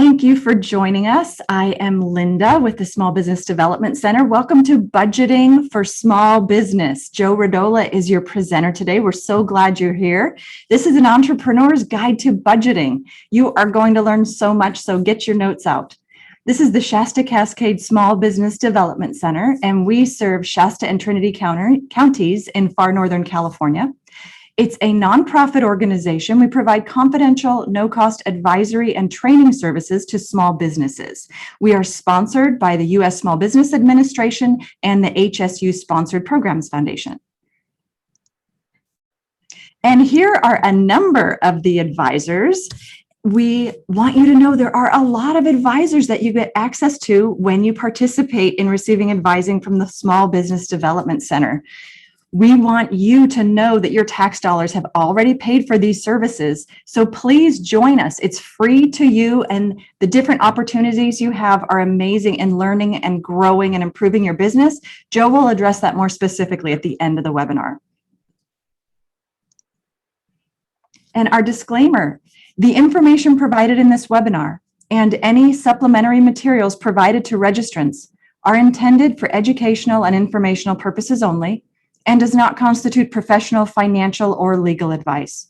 Thank you for joining us. I am Linda with the Small Business Development Center. Welcome to Budgeting for Small Business. Joe Rodola is your presenter today. We're so glad you're here. This is an entrepreneur's guide to budgeting. You are going to learn so much, so get your notes out. This is the Shasta-Cascade Small Business Development Center, and we serve Shasta and Trinity counties in far northern California. It's a nonprofit organization. We provide confidential, no-cost advisory and training services to small businesses. We are sponsored by the U.S. Small Business Administration and the HSU Sponsored Programs Foundation. And here are a number of the advisors. We want you to know there are a lot of advisors that you get access to when you participate in receiving advising from the Small Business Development Center. We want you to know that your tax dollars have already paid for these services. So please join us. It's free to you, and the different opportunities you have are amazing in learning and growing and improving your business. Joe will address that more specifically at the end of the webinar. And our disclaimer, the information provided in this webinar and any supplementary materials provided to registrants are intended for educational and informational purposes only, and does not constitute professional, financial, or legal advice.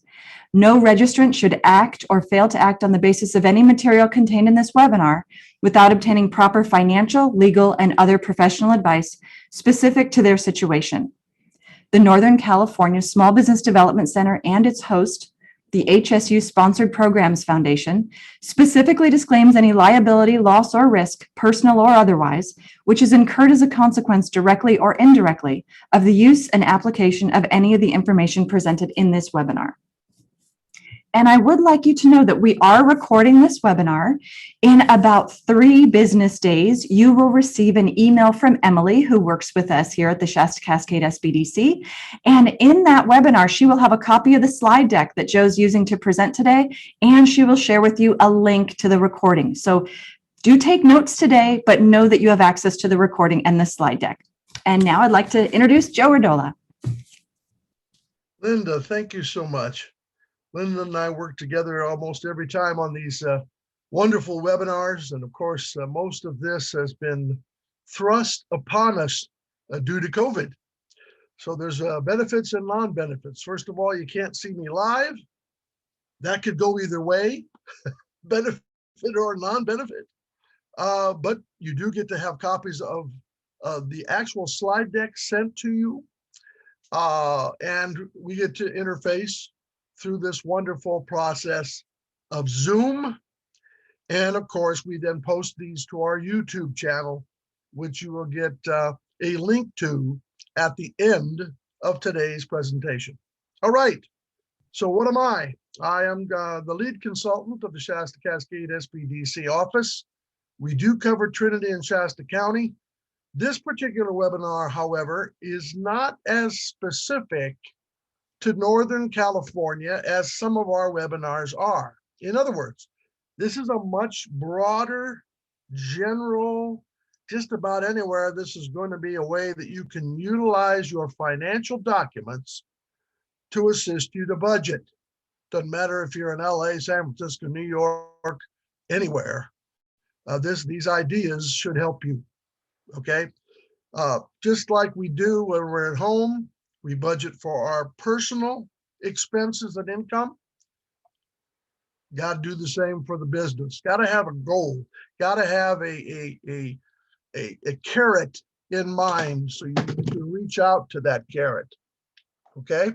No registrant should act or fail to act on the basis of any material contained in this webinar without obtaining proper financial, legal, and other professional advice specific to their situation. The Northern California Small Business Development Center and its host, the HSU Sponsored Programs Foundation, specifically disclaims any liability, loss, or risk, personal or otherwise, which is incurred as a consequence directly or indirectly of the use and application of any of the information presented in this webinar. And I would like you to know that we are recording this webinar. In about 3 business days, you will receive an email from Emily, who works with us here at the Shasta-Cascade SBDC. And in that webinar, she will have a copy of the slide deck that Joe's using to present today, and she will share with you a link to the recording. So do take notes today, but know that you have access to the recording and the slide deck. And now I'd like to introduce Joe Rodola. Linda, thank you so much. Linda and I work together almost every time on these wonderful webinars. And of course, most of this has been thrust upon us due to COVID. So there's benefits and non-benefits. First of all, you can't see me live. That could go either way, benefit or non-benefit. But you do get to have copies of the actual slide deck sent to you. And we get to interface through this wonderful process of Zoom. And of course, we then post these to our YouTube channel, which you will get a link to at the end of today's presentation. All right, so what am I? I am the lead consultant of the Shasta-Cascade SBDC office. We do cover Trinity and Shasta County. This particular webinar, however, is not as specific to Northern California as some of our webinars are. In other words, this is a much broader, general, just about anywhere. This is going to be a way that you can utilize your financial documents to assist you to budget. Doesn't matter if you're in LA, San Francisco, New York, anywhere. These ideas should help you, okay? Just like we do when we're at home, we budget for our personal expenses and income. Got to do the same for the business. Got to have a goal. Got to have a carrot in mind so you can reach out to that carrot. Okay.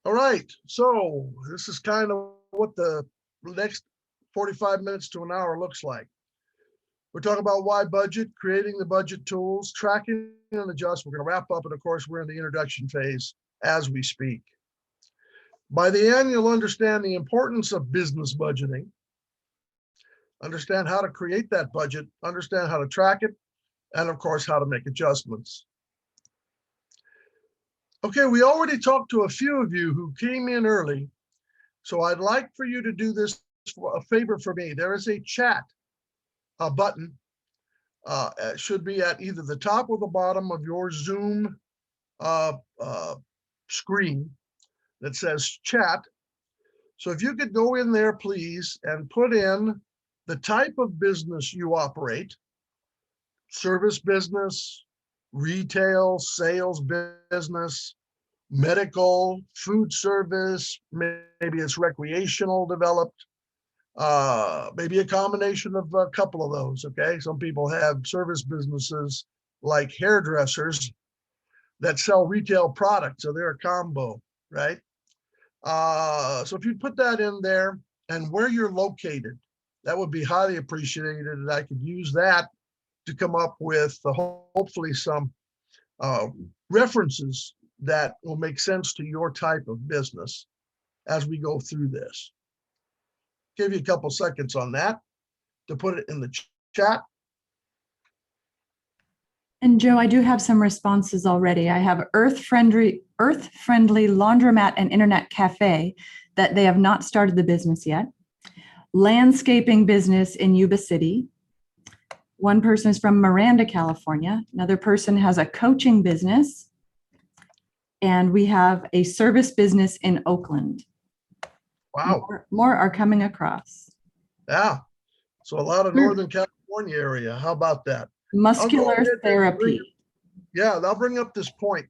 All right. So this is kind of what the next 45 minutes to an hour looks like. We're talking about why budget, creating the budget tools, tracking and adjust. We're going to wrap up, and of course, we're in the introduction phase as we speak. By the end, you'll understand the importance of business budgeting, understand how to create that budget, understand how to track it, and of course, how to make adjustments. Okay, we already talked to a few of you who came in early, so I'd like for you to do this a favor for me. There is a chat button. It should be at either the top or the bottom of your Zoom screen that says chat. So if you could go in there, please, and put in the type of business you operate, service business, retail, sales business, medical, food service, maybe it's recreational developed, maybe a combination of a couple of those, okay? Some people have service businesses like hairdressers that sell retail products, so they're a combo, right? So if you put that in there and where you're located, that would be highly appreciated, and I could use that to come up with hopefully some references that will make sense to your type of business as we go through this. Give you a couple seconds on that to put it in the chat. And Joe, I do have some responses already. I have earth-friendly laundromat and internet cafe that they have not started the business yet. Landscaping business in Yuba City. One person is from Miranda, California. Another person has a coaching business. And we have a service business in Oakland. Wow. More are coming across. Yeah. So a lot of Northern California area. How about that? Muscular therapy. Yeah, I'll bring up this point.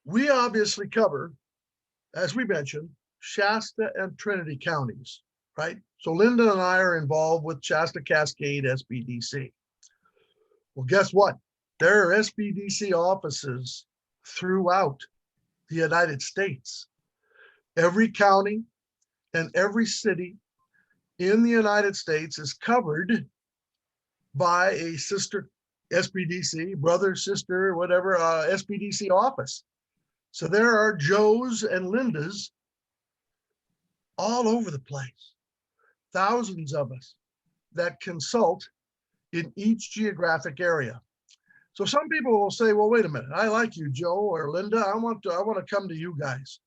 We obviously cover, as we mentioned, Shasta and Trinity counties, right? So Linda and I are involved with Shasta-Cascade SBDC. Well, guess what? There are SBDC offices throughout the United States. Every county and every city in the United States is covered by a sister SBDC, brother, sister, whatever, SBDC office. So there are Joes and Lindas all over the place. Thousands of us that consult in each geographic area. So some people will say, well, wait a minute, I like you, Joe or Linda. I want to come to you guys.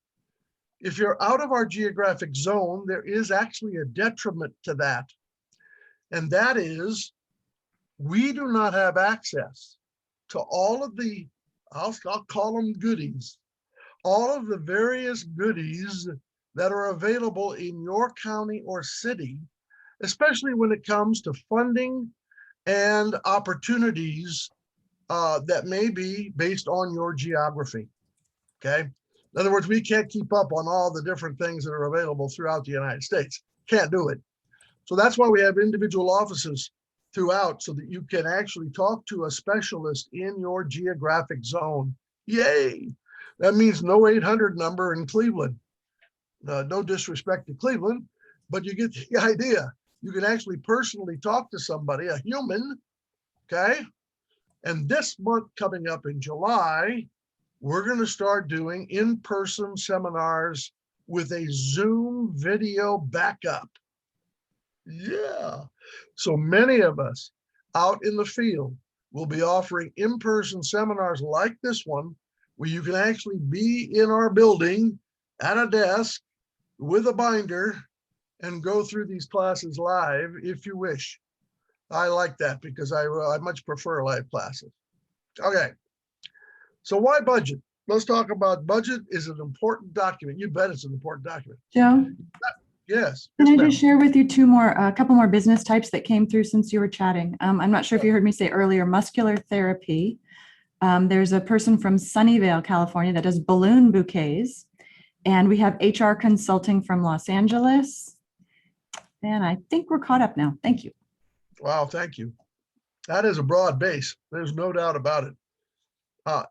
If you're out of our geographic zone, there is actually a detriment to that. And that is, we do not have access to all of the, I'll call them goodies, all of the various goodies that are available in your county or city, especially when it comes to funding and opportunities that may be based on your geography, okay? In other words, we can't keep up on all the different things that are available throughout the United States. Can't do it. So that's why we have individual offices throughout so that you can actually talk to a specialist in your geographic zone. Yay! That means no 800 number in Cleveland. No disrespect to Cleveland, but you get the idea. You can actually personally talk to somebody, a human, okay? And this month coming up in July, we're going to start doing in-person seminars with a Zoom video backup. Yeah. So many of us out in the field will be offering in-person seminars like this one, where you can actually be in our building at a desk with a binder and go through these classes live if you wish. I like that because I much prefer live classes. Okay. So why budget? Let's talk about budget. Is an important document. You bet it's an important document. Joe? Yes. Can I just share with you a couple more business types that came through since you were chatting? I'm not sure if you heard me say earlier, muscular therapy. There's a person from Sunnyvale, California that does balloon bouquets. And we have HR consulting from Los Angeles. And I think we're caught up now. Thank you. Wow, thank you. That is a broad base. There's no doubt about it.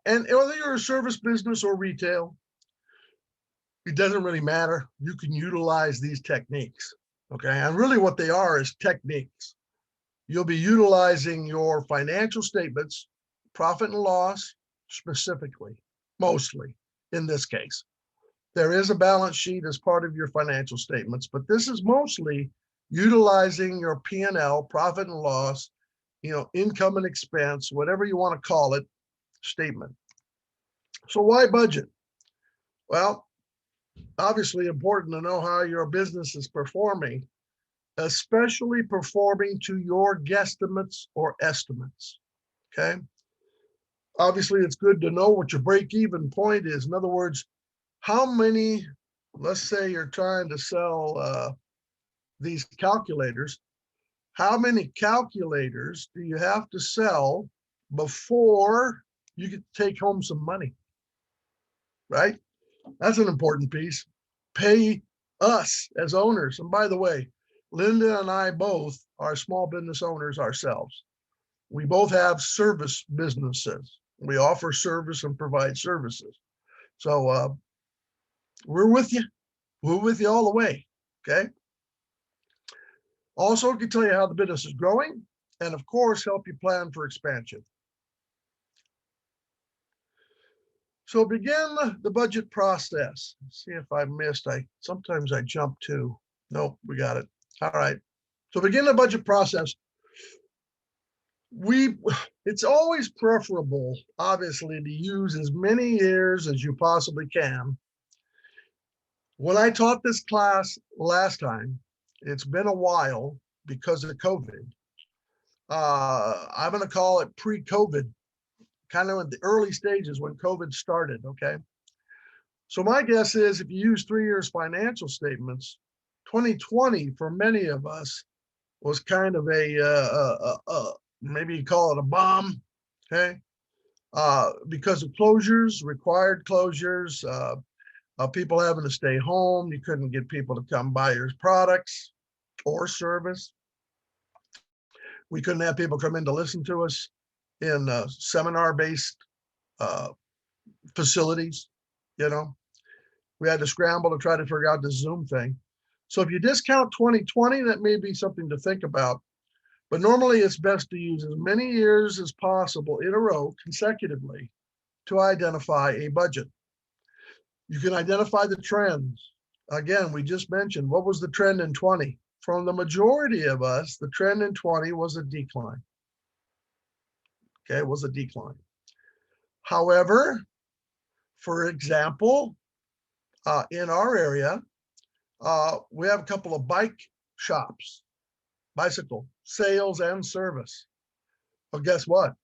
And whether you're a service business or retail, it doesn't really matter. You can utilize these techniques, okay? And really what they are is techniques. You'll be utilizing your financial statements, profit and loss specifically, mostly in this case. There is a balance sheet as part of your financial statements, but this is mostly utilizing your P&L, profit and loss, income and expense, whatever you want to call it, statement. So why budget? Well, obviously important to know how your business is performing, especially performing to your guesstimates or estimates, okay? Obviously, it's good to know what your break-even point is. In other words, how many let's say you're trying to sell these calculators. How many calculators do you have to sell before you can take home some money? Right? That's an important piece. Pay us as owners. And by the way, Linda and I both are small business owners ourselves. We both have service businesses. We offer service and provide services. So we're with you. We're with you all the way. Okay. Also, can tell you how the business is growing and, of course, help you plan for expansion. So begin the budget process. Let's see if I missed. Sometimes I jump to. Nope, we got it. All right. So begin the budget process. It's always preferable, obviously, to use as many years as you possibly can. When I taught this class last time, it's been a while because of COVID. I'm going to call it pre-COVID, kind of in the early stages when COVID started, okay? So my guess is if you use 3 years financial statements, 2020 for many of us was kind of maybe you call it a bomb, okay? Because of closures, required closures, people having to stay home. You couldn't get people to come buy your products or service. We couldn't have people come in to listen to us in seminar-based facilities, you know. We had to scramble to try to figure out the Zoom thing. So if you discount 2020, that may be something to think about. But normally it's best to use as many years as possible in a row consecutively to identify a budget. You can identify the trends. Again, we just mentioned what was the trend in 20. From the majority of us, the trend in 20 was a decline. Okay, it was a decline. However, for example, in our area, we have a couple of bike shops, bicycle sales and service. Well, guess what?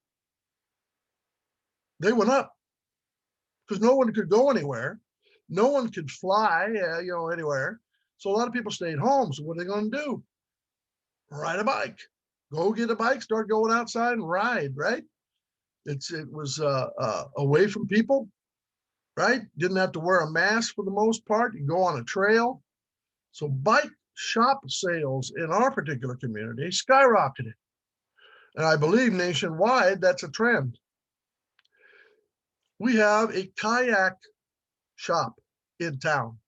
They went up because no one could go anywhere. No one could fly, anywhere. So a lot of people stayed home. So what are they going to do? Ride a bike. Go get a bike, start going outside and ride, right? It was away from people, right? Didn't have to wear a mask for the most part. You go on a trail. So bike shop sales in our particular community skyrocketed. And I believe nationwide, that's a trend. We have a kayak shop in town.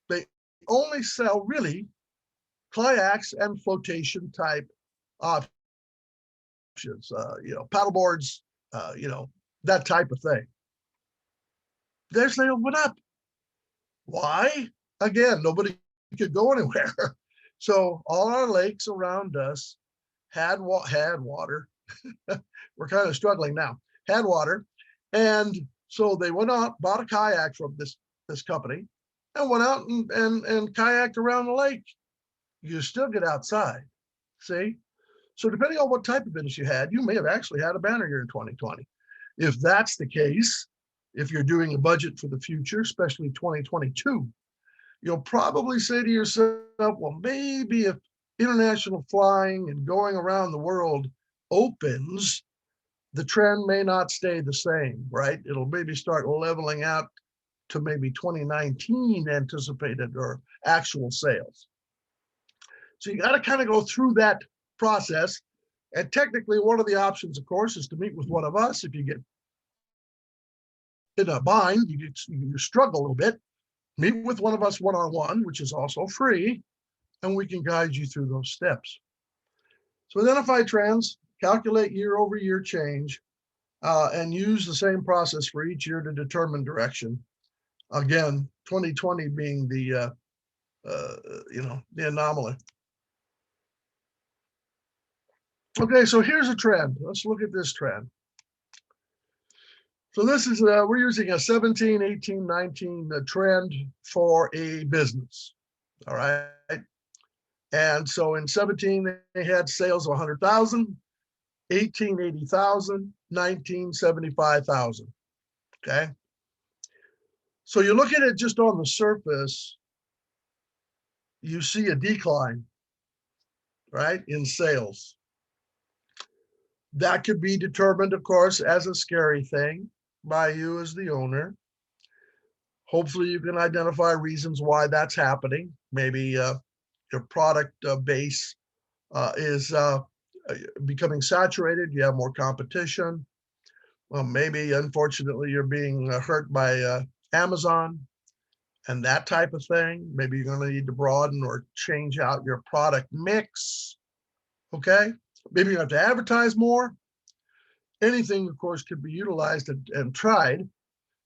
They only sell really kayaks and flotation type options, paddle boards, that type of thing. Their sales went up. Why? Again, nobody could go anywhere. So all our lakes around us had water. We're kind of struggling now. Had water. And so they went out, bought a kayak from this company and went out and kayaked around the lake. You still get outside, see? So depending on what type of business you had, you may have actually had a banner year in 2020. If that's the case, if you're doing a budget for the future, especially 2022, you'll probably say to yourself, well, maybe if international flying and going around the world opens, the trend may not stay the same, right? It'll maybe start leveling out to maybe 2019 anticipated or actual sales. So you got to kind of go through that process. And technically, one of the options, of course, is to meet with one of us. If you get in a bind, you struggle a little bit, meet with one of us one-on-one, which is also free, and we can guide you through those steps. So identify trends, calculate year-over-year change, and use the same process for each year to determine direction. Again, 2020 being the anomaly. Okay, so here's a trend. Let's look at this trend. So this is, we're using a 17, 18, 19 trend for a business, all right? And so in 17, they had sales of 100,000, 18, 80,000, 19, 75,000, okay? So you look at it just on the surface, you see a decline, right, in sales. That could be determined, of course, as a scary thing by you as the owner. Hopefully you can identify reasons why that's happening. Maybe your product base is becoming saturated. You have more competition. Well, maybe, unfortunately, you're being hurt by Amazon and that type of thing. Maybe you're going to need to broaden or change out your product mix. Okay. Maybe you have to advertise more. Anything, of course, could be utilized and tried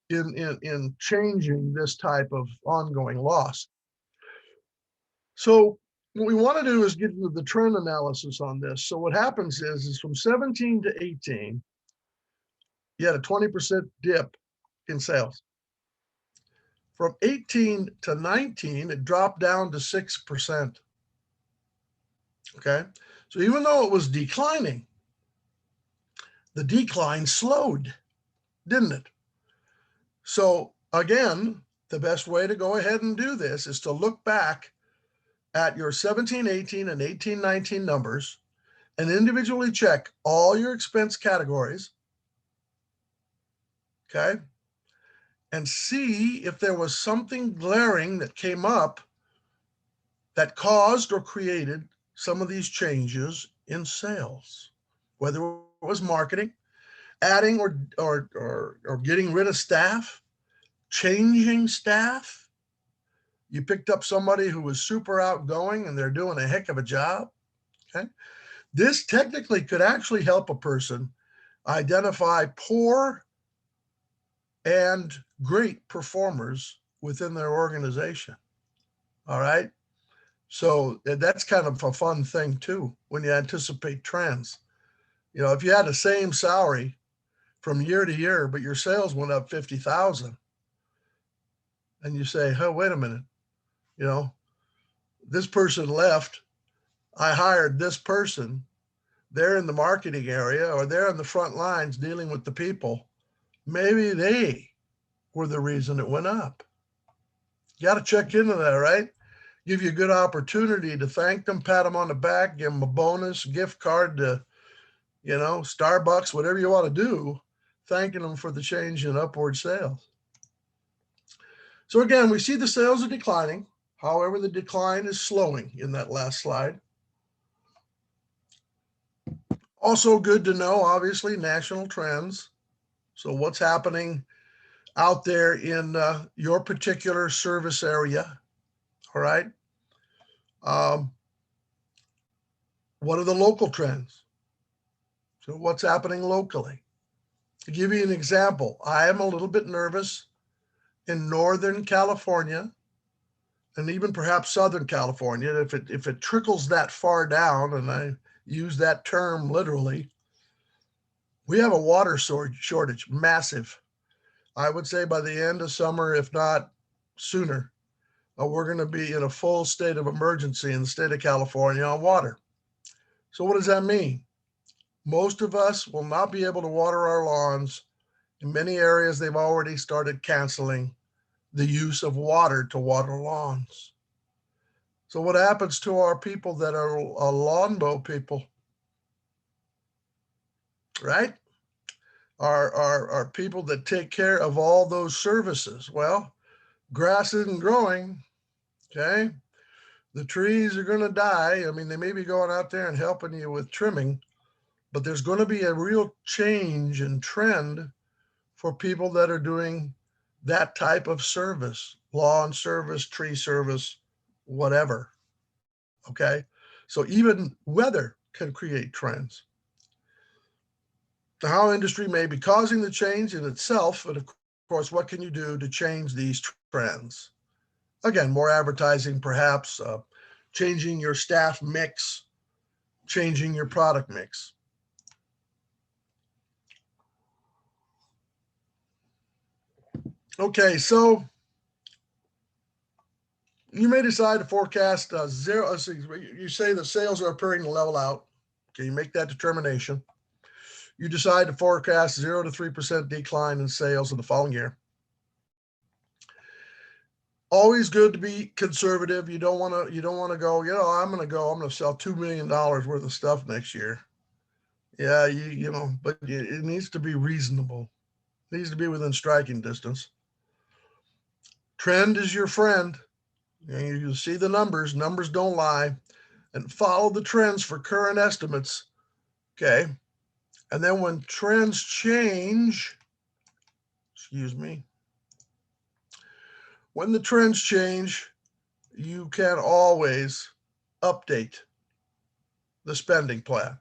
in changing this type of ongoing loss. So what we want to do is get into the trend analysis on this. So what happens is from 17 to 18, you had a 20% dip in sales. From 18 to 19, it dropped down to 6%. Okay. So even though it was declining, the decline slowed, didn't it? So again, the best way to go ahead and do this is to look back at your 17, 18, and 18, 19 numbers and individually check all your expense categories, okay, and see if there was something glaring that came up that caused or created some of these changes in sales, whether it was marketing, adding or getting rid of staff, changing staff. You picked up somebody who was super outgoing and they're doing a heck of a job. Okay. This technically could actually help a person identify poor and great performers within their organization. All right. So that's kind of a fun thing too, when you anticipate trends. You know, if you had the same salary from year to year, but your sales went up 50,000, and you say, oh, wait a minute, you know, this person left, I hired this person, they're in the marketing area or they're in the front lines dealing with the people. Maybe they were the reason it went up. You got to check into that, right? Give you a good opportunity to thank them, pat them on the back, give them a bonus, gift card to, you know, Starbucks, whatever you want to do, thanking them for the change in upward sales. So again, we see the sales are declining. However, the decline is slowing in that last slide. Also good to know, obviously, national trends. So what's happening out there in your particular service area, all right? What are the local trends? So what's happening locally? To give you an example, I am a little bit nervous in Northern California and even perhaps Southern California. If it trickles that far down, and I use that term literally, we have a water shortage, massive. I would say by the end of summer, if not sooner, we're going to be in a full state of emergency in the state of California on water. So what does that mean? Most of us will not be able to water our lawns. In many areas, they've already started canceling the use of water to water lawns. So what happens to our people that are lawn mow people, right? Our people that take care of all those services. Well, grass isn't growing, okay? The trees are going to die. I mean, they may be going out there and helping you with trimming, but there's going to be a real change in trend for people that are doing that type of service, lawn service, tree service, whatever. Okay. So even weather can create trends. The how industry may be causing the change in itself, and of course, what can you do to change these trends? Again, more advertising, perhaps, changing your staff mix, changing your product mix. Okay, so you may decide to forecast zero. You say the sales are appearing to level out. Okay, you make that determination. You decide to forecast 0 to 3% decline in sales in the following year. Always good to be conservative. You don't want to go, I'm going to sell $2 million worth of stuff next year. Yeah, but it needs to be reasonable. It needs to be within striking distance. Trend is your friend. You see the numbers. Numbers don't lie. And follow the trends for current estimates. Okay. And then when trends change, when the trends change, you can always update the spending plan.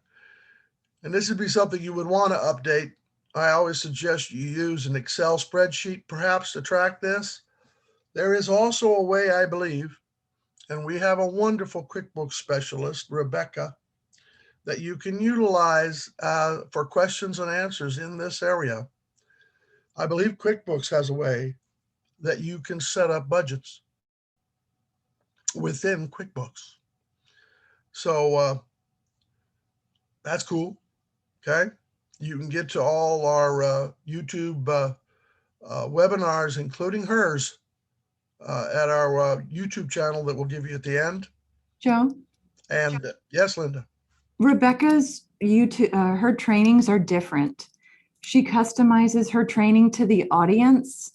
And this would be something you would want to update. I always suggest you use an Excel spreadsheet perhaps to track this. There is also a way, I believe, and we have a wonderful QuickBooks specialist, Rebecca, that you can utilize for questions and answers in this area. I believe QuickBooks has a way that you can set up budgets within QuickBooks. So that's cool. Okay. You can get to all our YouTube webinars, including hers, at our YouTube channel that we'll give you at the end. Joe, And yes, Linda. Rebecca's YouTube, her trainings are different. She customizes her training to the audience.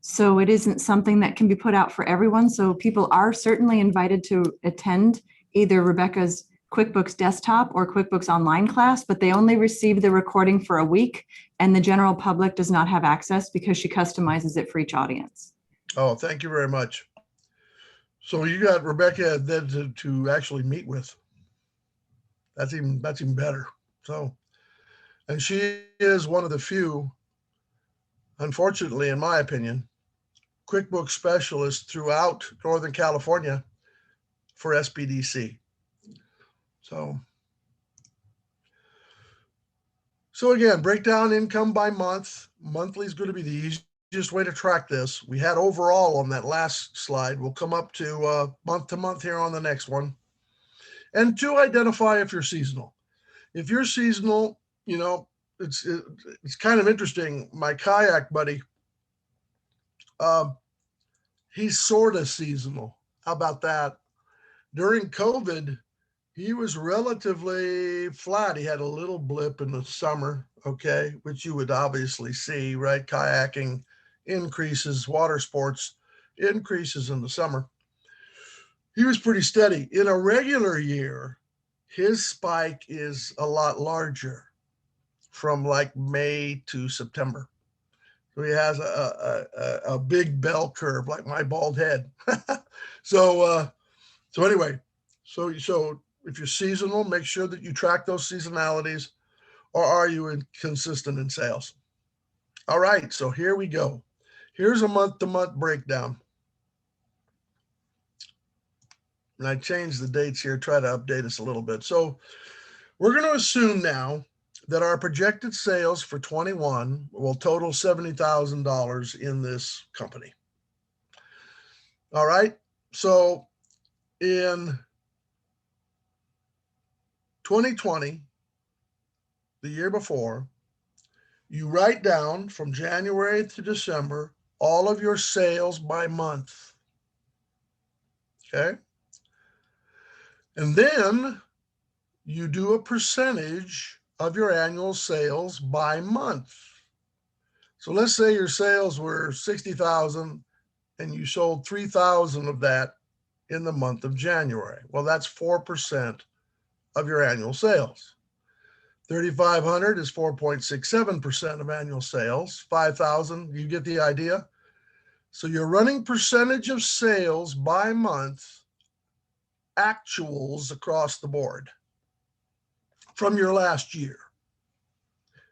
So it isn't something that can be put out for everyone. So people are certainly invited to attend either Rebecca's QuickBooks Desktop or QuickBooks Online class, but they only receive the recording for a week, and the general public does not have access because she customizes it for each audience. Oh, thank you very much. So you got Rebecca then to actually meet with. That's even better. So, and she is one of the few, unfortunately, in my opinion, QuickBooks specialists throughout Northern California for SBDC. So again, break down income by month. Monthly is going to be the easiest way to track this. We had overall on that last slide. We'll come up to month here on the next one. And to identify if you're seasonal. If you're seasonal, it's kind of interesting. My kayak buddy, he's sort of seasonal. How about that? During COVID, he was relatively flat. He had a little blip in the summer, okay, which you would obviously see, right? Kayaking increases, water sports increases in the summer. He was pretty steady. In a regular year, his spike is a lot larger from like May to September. So he has a big bell curve like my bald head. So anyway, so if you're seasonal, make sure that you track those seasonalities, or are you consistent in sales? All right, so here we go. Here's a month-to-month breakdown. And I changed the dates here, try to update us a little bit. So we're going to assume now that our projected sales for 21 will total $70,000 in this company. All right, so in 2020, the year before, you write down from January to December all of your sales by month. Okay. And then you do a percentage of your annual sales by month. So let's say your sales were 60,000 and you sold 3,000 of that in the month of January. Well, that's 4% of your annual sales. 3,500 is 4.67% of annual sales. 5,000, you get the idea? So you're running percentage of sales by month, actuals across the board from your last year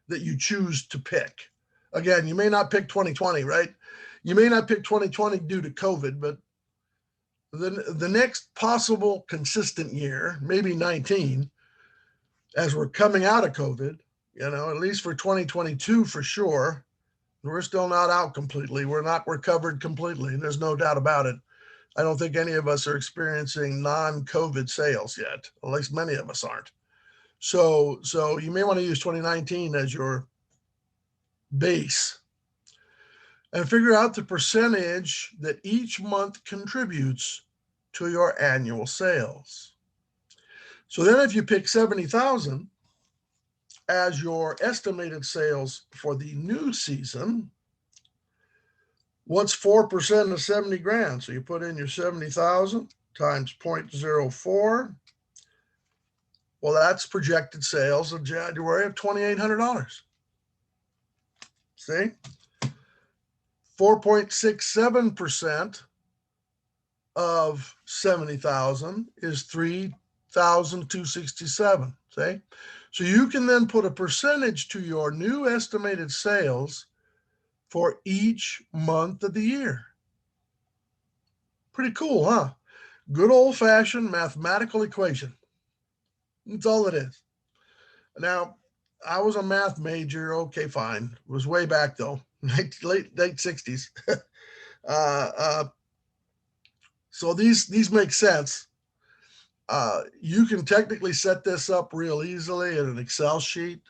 that you choose to pick. Again, you may not pick 2020, right? You may not pick 2020 due to COVID, but the next possible consistent year, maybe 19, as we're coming out of COVID, at least for 2022 for sure, we're still not out completely. We're not recovered completely. There's no doubt about it. I don't think any of us are experiencing non-COVID sales yet. At least many of us aren't. So you may want to use 2019 as your base. and figure out the percentage that each month contributes to your annual sales. So then if you pick 70,000 as your estimated sales for the new season, what's 4% of 70 grand? So you put in your 70,000 times 0.04. Well, that's projected sales of January of $2,800. See? 4.67% of 70,000 is 3,267. See? So you can then put a percentage to your new estimated sales for each month of the year. Pretty cool, huh? Good old-fashioned mathematical equation. That's all it is. Now, I was a math major. Okay, fine. It was way back though, late 60s. So these make sense. You can technically set this up real easily in an Excel sheet.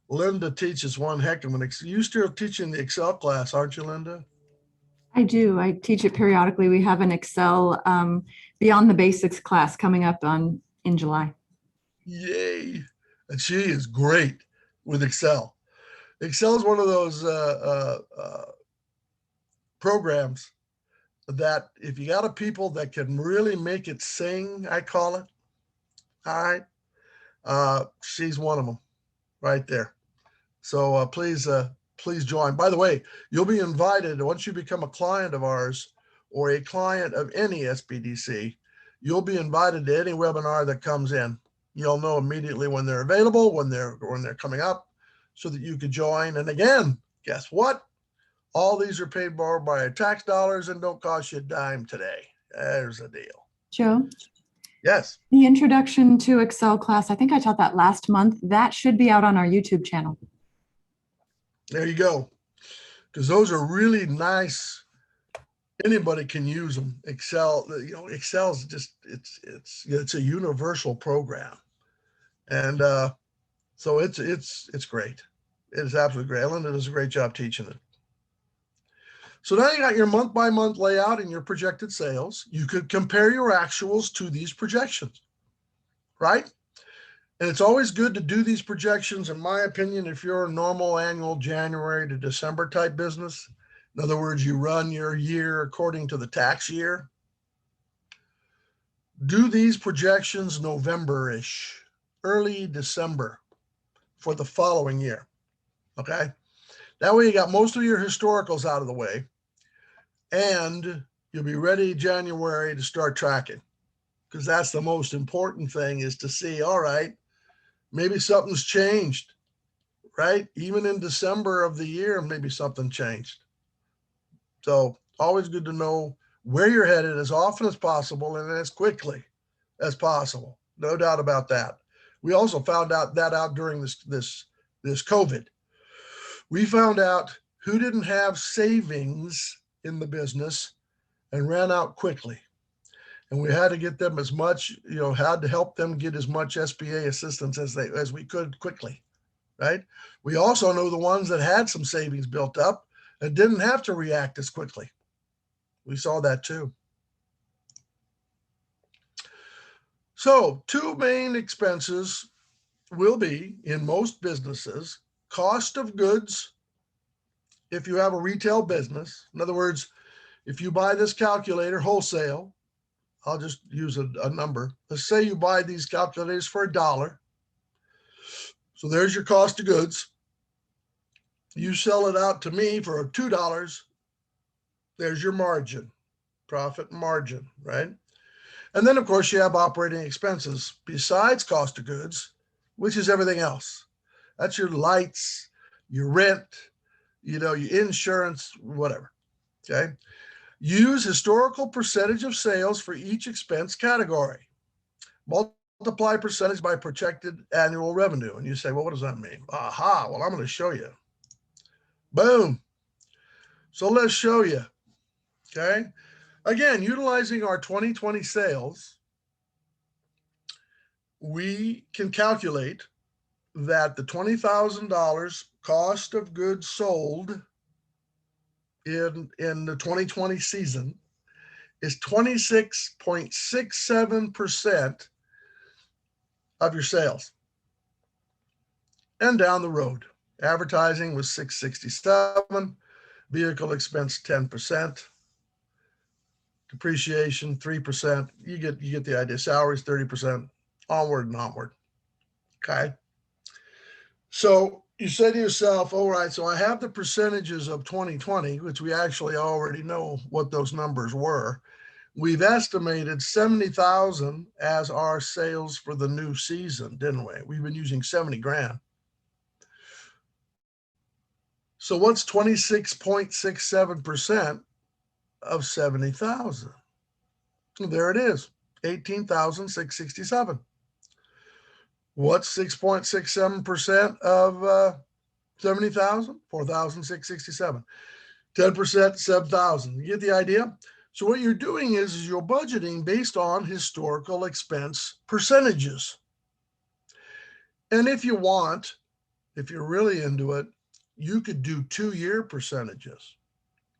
Linda teaches one heck of an Excel. You're still teaching the Excel class, aren't you, Linda? I do. I teach it periodically. We have an Excel Beyond the Basics class coming up in July. Yay. And she is great with Excel. Excel is one of those programs that if you got a people that can really make it sing, I call it. All right. She's one of them right there. So please join. By the way, you'll be invited once you become a client of ours or a client of any SBDC, you'll be invited to any webinar that comes in. You'll know immediately when they're available, when they're coming up, so that you could join. And again, guess what? All these are paid for by tax dollars and don't cost you a dime today. There's the deal. Joe? Yes. The introduction to Excel class, I think I taught that last month. That should be out on our YouTube channel. There you go. Because those are really nice. Anybody can use them. Excel, Excel is just, it's a universal program. And so it's great. It is absolutely great. Linda does a great job teaching it. So now you got your month-by-month layout and your projected sales. You could compare your actuals to these projections, right? And it's always good to do these projections, in my opinion, if you're a normal annual January to December type business. In other words, you run your year according to the tax year. Do these projections November-ish, early December for the following year, okay? That way you got most of your historicals out of the way and you'll be ready January to start tracking, because that's the most important thing, is to see, all right, maybe something's changed, right? Even in December of the year, maybe something changed. So always good to know where you're headed as often as possible and as quickly as possible. No doubt about that. We also found out during this COVID. We found out who didn't have savings in the business and ran out quickly. And we had to get them as much, had to help them get as much SBA assistance as we could quickly, right? We also know the ones that had some savings built up and didn't have to react as quickly. We saw that too. So 2 main expenses will be, in most businesses, cost of goods. If you have a retail business, in other words, if you buy this calculator wholesale, I'll just use a number. Let's say you buy these calculators for $1. So there's your cost of goods. You sell it out to me for $2. There's your margin, profit margin, right? And then, of course, you have operating expenses besides cost of goods, which is everything else. That's your lights, your rent, your insurance, whatever, okay? Use historical percentage of sales for each expense category. Multiply percentage by projected annual revenue. And you say, well, what does that mean? Aha, well, I'm going to show you. Boom. So let's show you, okay? Again, utilizing our 2020 sales, we can calculate that the $20,000 cost of goods sold in the 2020 season is 26.67% of your sales. And down the road, advertising was 667, vehicle expense 10%, depreciation 3%. You get the idea. Salaries 30%, onward and onward. Okay. So you say to yourself, all right, so I have the percentages of 2020, which we actually already know what those numbers were. We've estimated 70,000 as our sales for the new season, didn't we? We've been using 70 grand. So what's 26.67% of 70,000? There it is, 18,667. What's 6.67% of 70,000? 4,667. 10%, 7,000. You get the idea? So what you're doing is you're budgeting based on historical expense percentages. And if you want, if you're really into it, you could do 2-year percentages,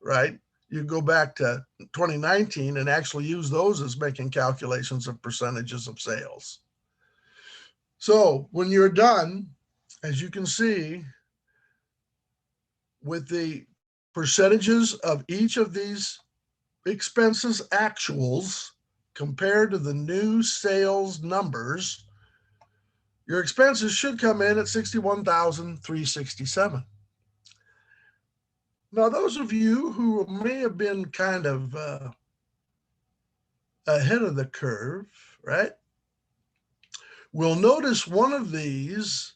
right? You go back to 2019 and actually use those as making calculations of percentages of sales. So when you're done, as you can see, with the percentages of each of these expenses actuals compared to the new sales numbers, your expenses should come in at 61,367. Now, those of you who may have been kind of ahead of the curve, right, will notice one of these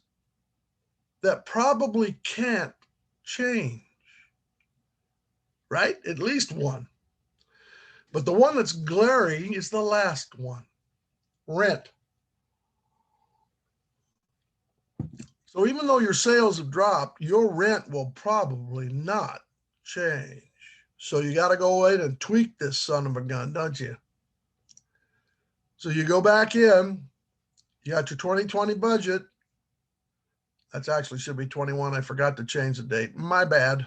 that probably can't change, right? At least one. But the one that's glaring is the last one, rent. So even though your sales have dropped, your rent will probably not change. So you got to go in and tweak this son of a gun, don't you? So you go back in, you got your 2020 budget. That's actually should be 21. I forgot to change the date. My bad.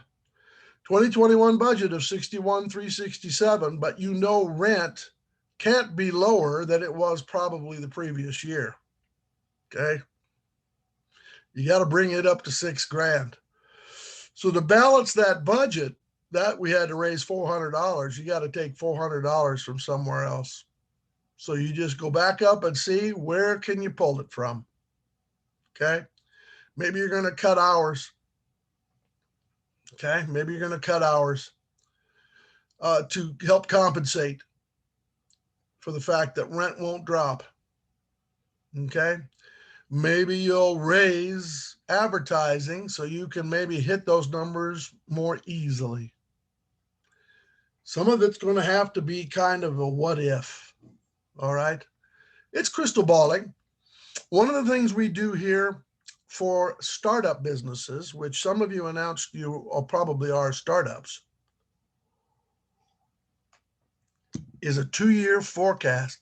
2021 budget of 61,367, but you know rent can't be lower than it was probably the previous year. Okay. You got to bring it up to $6,000. So to balance that budget, that we had to raise $400, you got to take $400 from somewhere else. So you just go back up and see where can you pull it from. Okay. Maybe you're going to cut hours. Okay. Maybe you're going to cut hours to help compensate for the fact that rent won't drop. Okay. Maybe you'll raise advertising so you can maybe hit those numbers more easily. Some of it's going to have to be kind of a what if. All right. It's crystal balling. One of the things we do here for startup businesses, which some of you announced you probably are startups, is a 2-year forecast.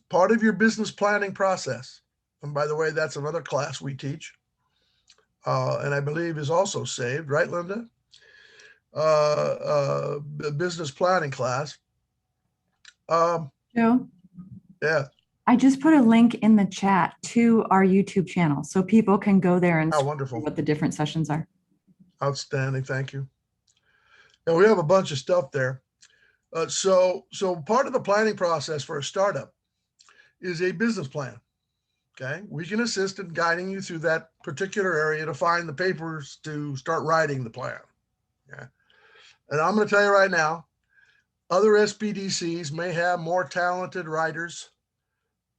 Part of your business planning process. And by the way, that's another class we teach. And I believe is also saved, right, Linda? The business planning class. Joe, Yeah. I just put a link in the chat to our YouTube channel so people can go there and Oh, see wonderful. what the different sessions are. Outstanding. Thank you. And we have a bunch of stuff there. So part of the planning process for a startup is a business plan. Okay. We can assist in guiding you through that particular area to find the papers to start writing the plan. Yeah. And I'm going to tell you right now, other SBDCs may have more talented writers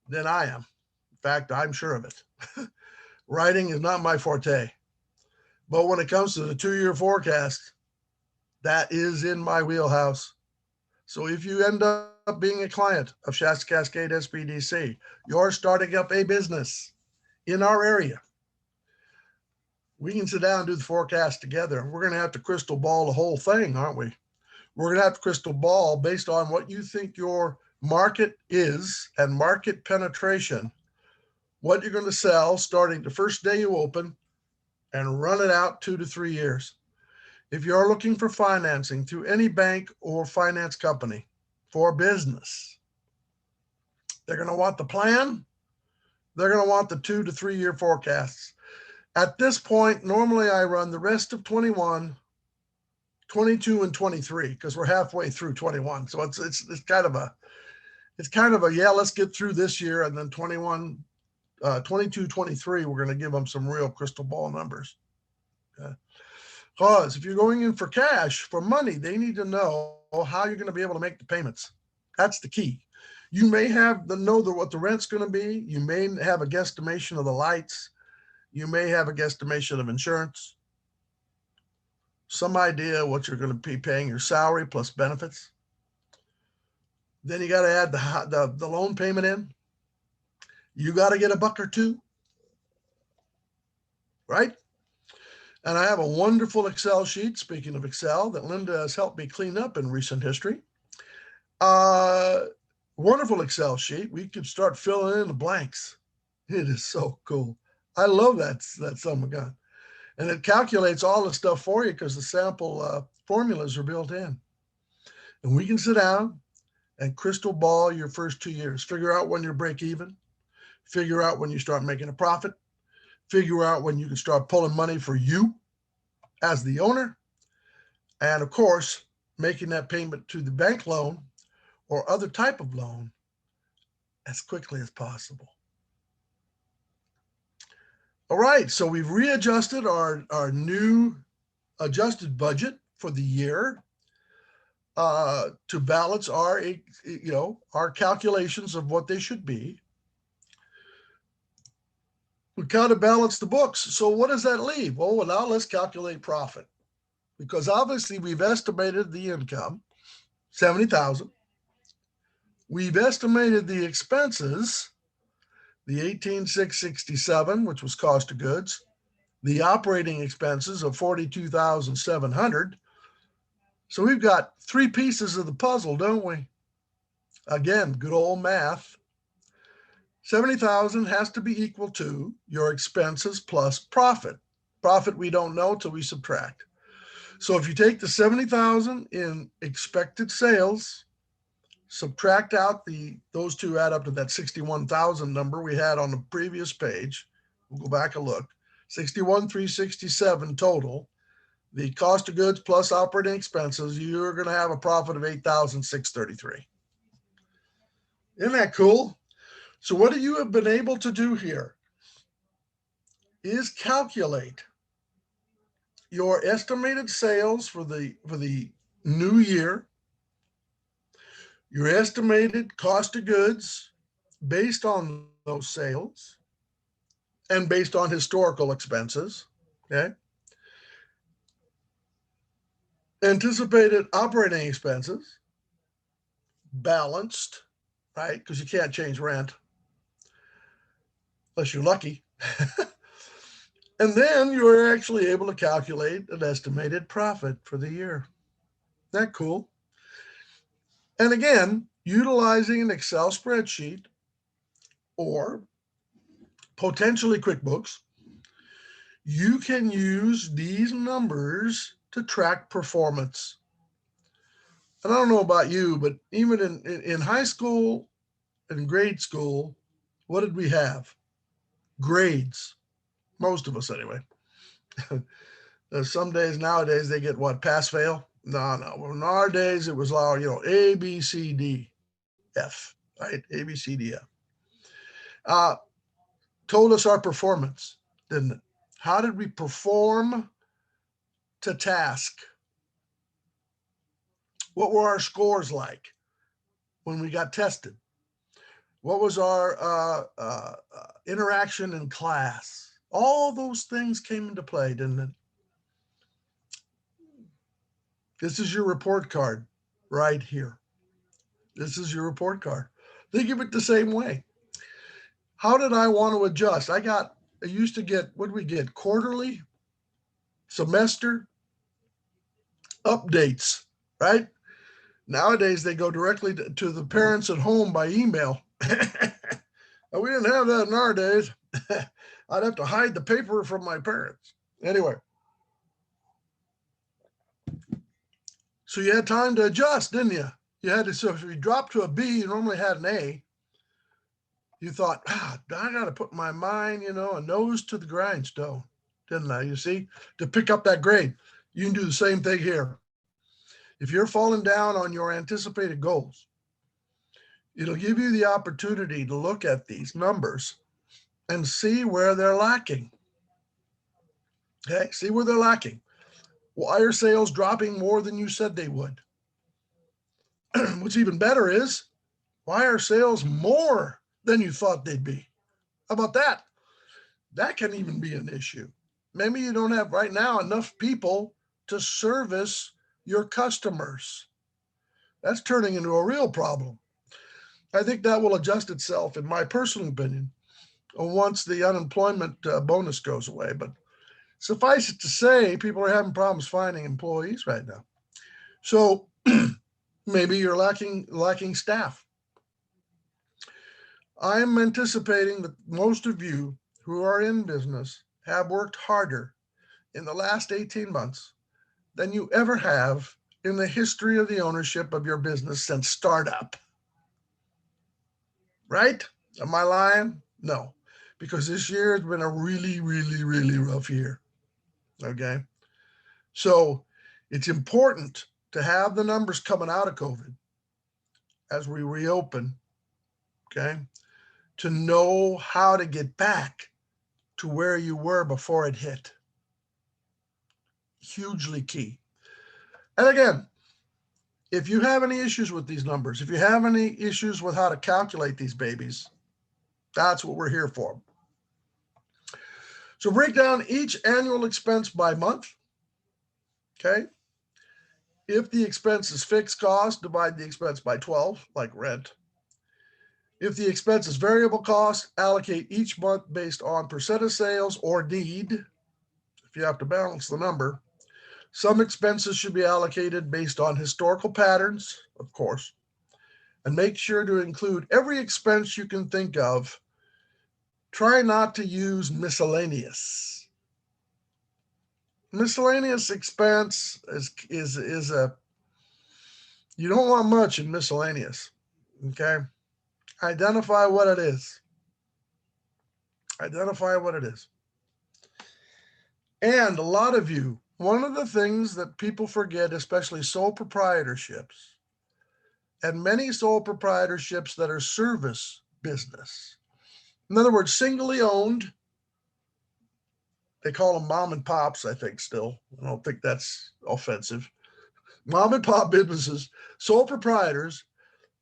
than I am. In fact, I'm sure of it. Writing is not my forte. But when it comes to the 2-year forecast, that is in my wheelhouse. So if you end up being a client of Shasta-Cascade SBDC, you're starting up a business in our area, we can sit down and do the forecast together. We're going to have to crystal ball the whole thing, aren't we? We're going to have to crystal ball based on what you think your market is and market penetration, what you're going to sell starting the first day you open and run it out 2 to 3 years. if you're looking for financing through any bank or finance company for business, they're going to want the plan. They're going to want the 2 to 3 year forecasts. At this point, normally I run the rest of 21, 22, and 23 because we're halfway through 21. So it's kind of a yeah, let's get through this year, and then 21, 22, 23, we're going to give them some real crystal ball numbers. Okay. Because if you're going in for cash, for money, they need to know how you're going to be able to make the payments. That's the key. You may have what the rent's going to be. You may have a guesstimation of the lights. You may have a guesstimation of insurance. Some idea what you're going to be paying your salary plus benefits. Then you got to add the loan payment in. You got to get $1 or $2, right? And I have a wonderful Excel sheet, speaking of Excel, that Linda has helped me clean up in recent history. Wonderful Excel sheet. We could start filling in the blanks. It is so cool. I love that son of a gun. And it calculates all the stuff for you because the sample formulas are built in. And we can sit down and crystal ball your first 2 years. Figure out when you break even. Figure out when you start making a profit. Figure out when you can start pulling money for you as the owner. And of course, making that payment to the bank loan or other type of loan as quickly as possible. All right, so we've readjusted our new adjusted budget for the year to balance our calculations of what they should be. We kind of balance the books. So what does that leave? Well, now let's calculate profit, because obviously we've estimated the income, $70,000. We've estimated the expenses, the $18,667, which was cost of goods, the operating expenses of $42,700. So we've got 3 pieces of the puzzle, don't we? Again, good old math. 70,000 has to be equal to your expenses plus profit. Profit we don't know till we subtract. So if you take the 70,000 in expected sales, subtract out those two add up to that 61,000 number we had on the previous page. We'll go back and look. 61,367 total. The cost of goods plus operating expenses, you're going to have a profit of 8,633. Isn't that cool? So what you have been able to do here is calculate your estimated sales for the new year, your estimated cost of goods based on those sales and based on historical expenses, okay? Anticipated operating expenses, balanced, right? Because you can't change rent unless you're lucky. And then you're actually able to calculate an estimated profit for the year. Isn't that cool? And again, utilizing an Excel spreadsheet or potentially QuickBooks, you can use these numbers to track performance. And I don't know about you, but even in high school and grade school, what did we have? Grades. Most of us anyway. Some days nowadays they get what, pass fail? No. In our days it was all, A, B, C, D, F, right? A, B, C, D, F. Told us our performance, didn't it? How did we perform to task? What were our scores like when we got tested? What was our interaction in class? All those things came into play, didn't it? This is your report card right here. This is your report card. Think of it the same way. How did I want to adjust? I used to get, what did we get? Quarterly, semester updates, right? Nowadays, they go directly to the parents at home by email. We didn't have that in our days. I'd have to hide the paper from my parents. Anyway, So you had time to adjust, didn't you? You had to, so if you dropped to a B, you normally had an A. You thought, I got to put my mind, a nose to the grindstone, didn't I? You see, to pick up that grade. You can do the same thing here. If you're falling down on your anticipated goals, it'll give you the opportunity to look at these numbers and see where they're lacking. Okay, see where they're lacking. Why are sales dropping more than you said they would? What's even better is, why are sales more than you thought they'd be? How about that? That can even be an issue. Maybe you don't have right now enough people to service your customers. That's turning into a real problem. I think that will adjust itself, in my personal opinion, once the unemployment bonus goes away. But suffice it to say, people are having problems finding employees right now. So maybe you're lacking staff. I'm anticipating that most of you who are in business have worked harder in the last 18 months than you ever have in the history of the ownership of your business since startup. Right? Am I lying? No, because this year has been a really, really, really rough year. Okay. So it's important to have the numbers coming out of COVID as we reopen, okay, to know how to get back to where you were before it hit. Hugely key. And again, if you have any issues with these numbers, if you have any issues with how to calculate these babies, that's what we're here for. So break down each annual expense by month. Okay. If the expense is fixed cost, divide the expense by 12, like rent. If the expense is variable cost, allocate each month based on percent of sales or need, if you have to balance the number. Some expenses should be allocated based on historical patterns, of course, and make sure to include every expense you can think of. Try not to use miscellaneous. Miscellaneous expense is a, you don't want much in miscellaneous, okay? Identify what it is. Identify what it is. And a lot of you, one of the things that people forget, especially sole proprietorships, and many sole proprietorships that are service business, in other words, singly owned, they call them mom and pops, I think still. I don't think that's offensive. Mom and pop businesses, sole proprietors,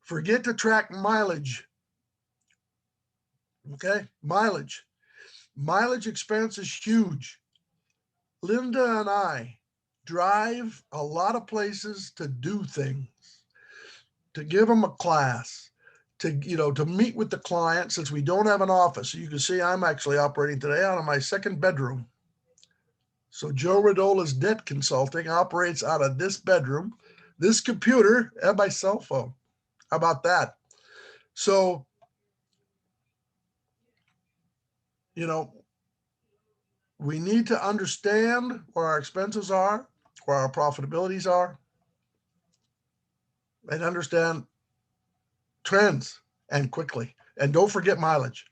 forget to track mileage. Okay, mileage. Mileage expense is huge. Linda and I drive a lot of places to do things, to give them a class, to meet with the client, since we don't have an office. So you can see I'm actually operating today out of my second bedroom. So Joe Rodola's Debt Consulting operates out of this bedroom, this computer, and my cell phone. How about that? So, we need to understand where our expenses are, where our profitabilities are, and understand trends, and quickly. And don't forget mileage.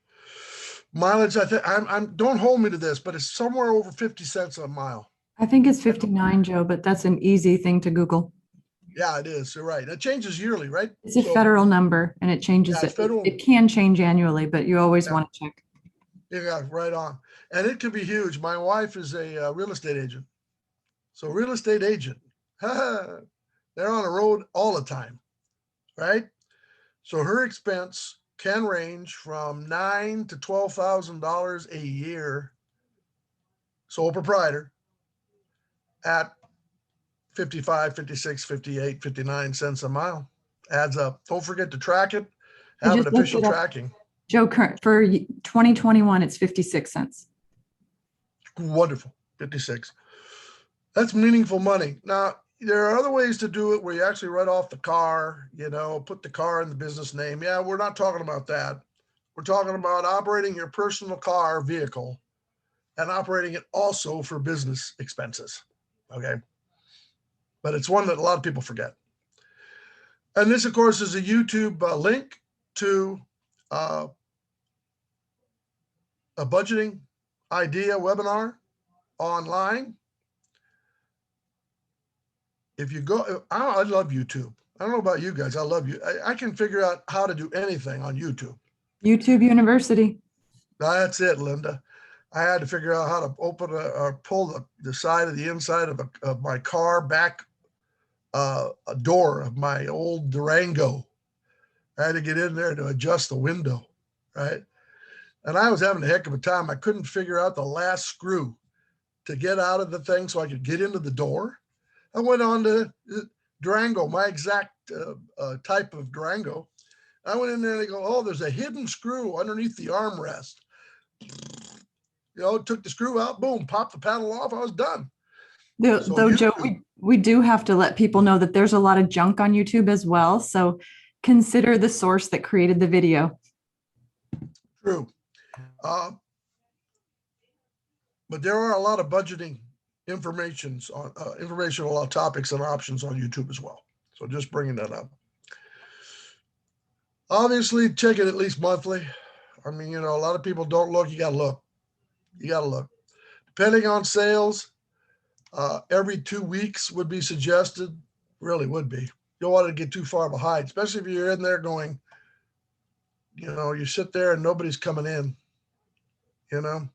Mileage, I think, don't hold me to this, but it's somewhere over 50 cents a mile. I think it's 59, Joe, but that's an easy thing to Google. Yeah, it is. You're right. It changes yearly, right? It's a federal number and it changes. Yeah, federal. It can change annually, but you always want to check. Yeah, right on. And it can be huge. My wife is a real estate agent. So real estate agent, they're on the road all the time, right? So her expense can range from $9,000 to $12,000 a year, sole proprietor, at 55, 56, 58, 59 cents a mile. Adds up. Don't forget to track it. Have an official tracking. Joe, for 2021, it's 56 cents. Wonderful. 56. That's meaningful money. Now, there are other ways to do it where you actually write off the car, put the car in the business name. Yeah, we're not talking about that. We're talking about operating your personal car vehicle and operating it also for business expenses. Okay. but it's one that a lot of people forget. And this, of course, is a YouTube link to a budgeting idea webinar online. If you go, I love YouTube. I don't know about you guys. I love you. I can figure out how to do anything on YouTube. YouTube University. That's it, Linda. I had to figure out how to open or pull the side of the inside of my car back a door of my old Durango. I had to get in there to adjust the window, right? And I was having a heck of a time. I couldn't figure out the last screw to get out of the thing so I could get into the door. I went on to Durango, my exact type of Durango. I went in there and they go, oh, there's a hidden screw underneath the armrest. You know, took the screw out, boom, popped the paddle off. I was done. Though, Joe, we do have to let people know that there's a lot of junk on YouTube as well. So consider the source that created the video. True. But there are a lot of budgeting informational topics and options on YouTube as well. So just bringing that up. Obviously, check it at least monthly. I mean, you know, a lot of people don't look. You got to look. You got to look. Depending on sales, every 2 weeks would be suggested. Really would be. You don't want to get too far behind, especially if you're in there going, you know, you sit there and nobody's coming in, you know.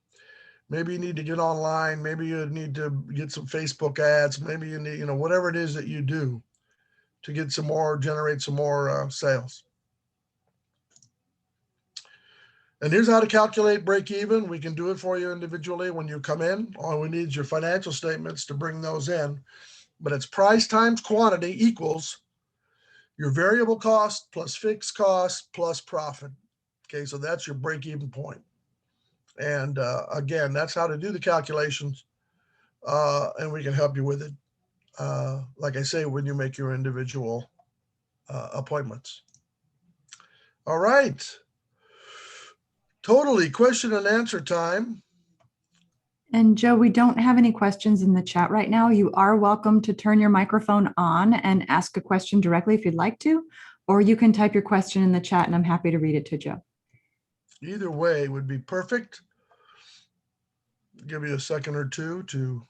Maybe you need to get online. Maybe you need to get some Facebook ads. Maybe you need, you know, whatever it is that you do to get some more, generate some more sales. And here's how to calculate break even. We can do it for you individually when you come in. All we need is your financial statements to bring those in. But it's price times quantity equals your variable cost plus fixed cost plus profit. Okay, so that's your break even point. And again, that's how to do the calculations, and we can help you with it. Like I say, when you make your individual appointments. All right. Totally question and answer time. And Joe, we don't have any questions in the chat right now. You are welcome to turn your microphone on and ask a question directly if you'd like to, or you can type your question in the chat and I'm happy to read it to Joe. Either way would be perfect. Give you a second or two to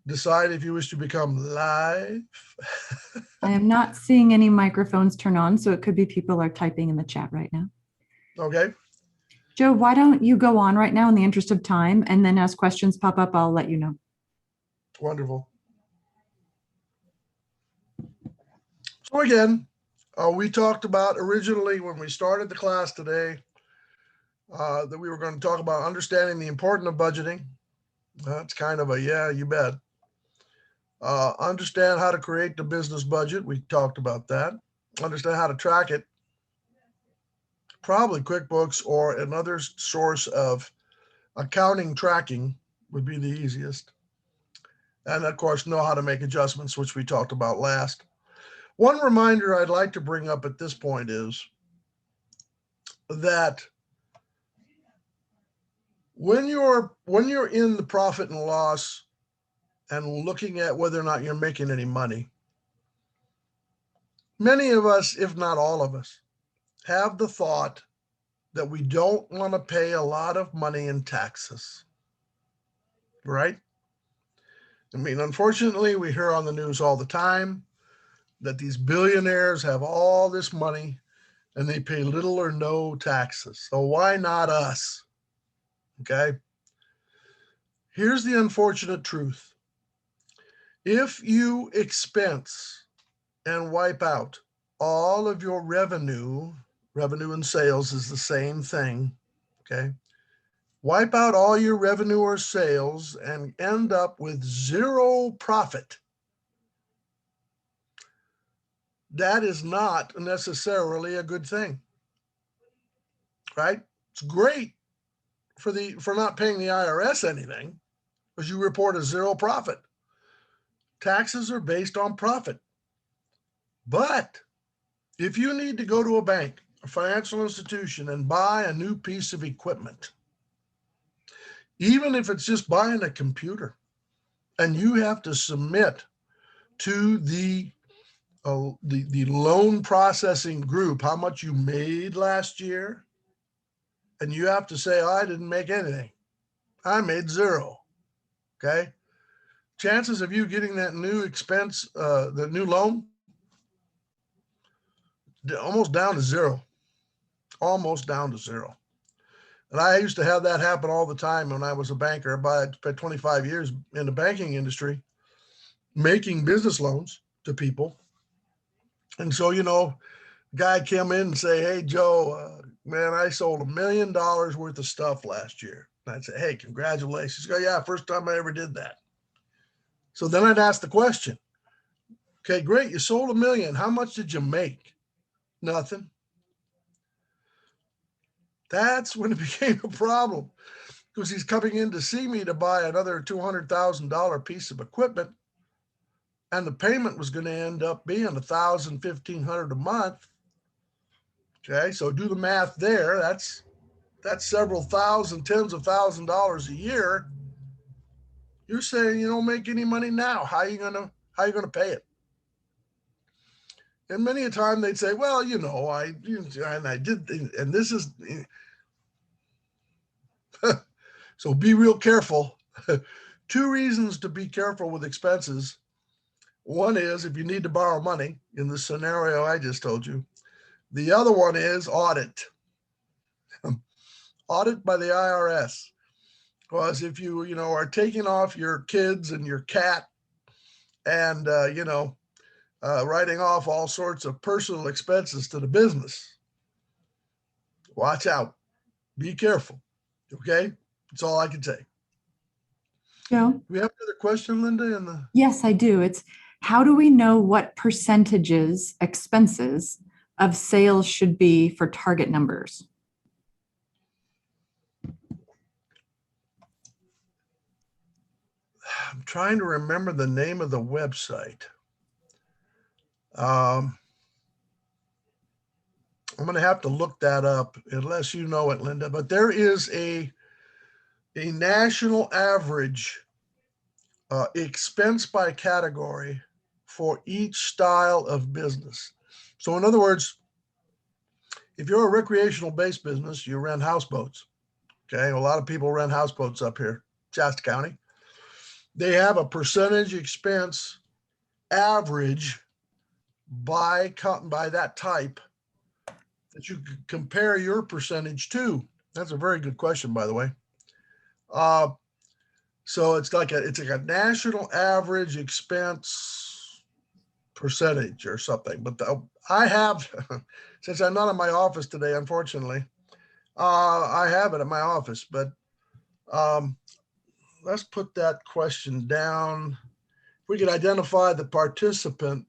decide if you wish to become live. I am not seeing any microphones turn on, so it could be people are typing in the chat right now. Okay. Joe, why don't you go on right now in the interest of time, and then as questions pop up, I'll let you know. Wonderful. So again, we talked about originally when we started the class today that we were going to talk about understanding the importance of budgeting. That's kind of a, yeah, you bet. Understand how to create the business budget. We talked about that. Understand how to track it. Probably QuickBooks or another source of accounting tracking would be the easiest. And of course, know how to make adjustments, which we talked about last. One reminder I'd like to bring up at this point is that when you're in the profit and loss and looking at whether or not you're making any money, many of us, if not all of us, have the thought that we don't want to pay a lot of money in taxes, right? I mean, unfortunately, we hear on the news all the time that these billionaires have all this money and they pay little or no taxes. So why not us? Okay. Here's the unfortunate truth. If you expense and wipe out all of your revenue and sales is the same thing, okay? Wipe out all your revenue or sales and end up with zero profit. That is not necessarily a good thing, right? It's great for not paying the IRS anything because you report a zero profit. Taxes are based on profit. But if you need to go to a bank, a financial institution, and buy a new piece of equipment, even if it's just buying a computer, and you have to submit to the loan processing group how much you made last year, and you have to say, oh, I didn't make anything. I made zero. Okay. Chances of you getting that new expense, the new loan, almost down to zero. Almost down to zero. And I used to have that happen all the time when I was a banker. I spent 25 years in the banking industry making business loans to people. And so, guy came in and say, hey, Joe, man, I sold $1 million worth of stuff last year. And I'd say, hey, congratulations. He'd go, yeah, first time I ever did that. So then I'd ask the question, okay, great. You sold $1 million. How much did you make? Nothing. That's when it became a problem, because he's coming in to see me to buy another $200,000 piece of equipment. And the payment was going to end up being $1,000, $1,500 a month. Okay, so do the math there. That's several thousand, tens of $1,000s a year. You're saying you don't make any money now. How are you gonna pay it? And many a time they'd say, well, I did, and this is so be real careful. 2 reasons to be careful with expenses. One is if you need to borrow money in the scenario I just told you. The other one is audit. Audit by the IRS. Because if you, are taking off your kids and your cat and, writing off all sorts of personal expenses to the business, watch out. Be careful. Okay? That's all I can say. Joe? Do we have another question, Linda? Yes, I do. It's how do we know what percentages expenses of sales should be for target numbers? I'm trying to remember the name of the website. I'm going to have to look that up unless you know it, Linda, but there is a national average expense by category for each style of business. So in other words, if you're a recreational based business, you rent houseboats. Okay. A lot of people rent houseboats up here, Shasta County. They have a percentage expense average by that type that you could compare your percentage to. That's a very good question, by the way. So it's like a national average expense percentage or something. But I have, since I'm not in my office today, unfortunately, I have it at my office. But let's put that question down. If we could identify the participant